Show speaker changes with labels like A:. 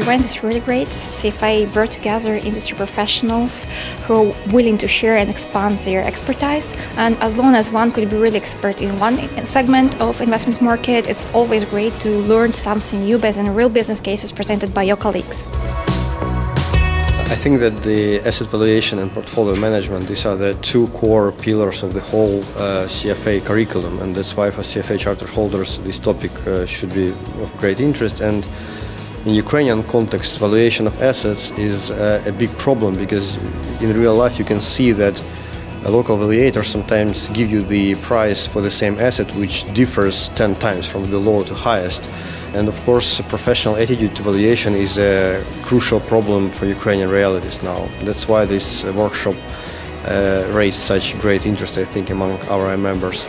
A: event is really great. CFA brought together industry professionals who are willing to share and expand their expertise. And as long as one could be really expert in one segment of investment market, it's always great to learn something new based on real business cases presented by your colleagues.
B: I think that the asset valuation and portfolio management, these are the two core pillars of the whole CFA curriculum, and that's why for CFA charter holders this topic should be of great interest. And in Ukrainian context, valuation of assets is a big problem, because in real life you can see that local valuators sometimes give you the price for the same asset which differs 10 times from the low to highest. And of course, professional attitude to valuation is a crucial problem for Ukrainian realities now. That's why this workshop raised such great interest, I think, among our members.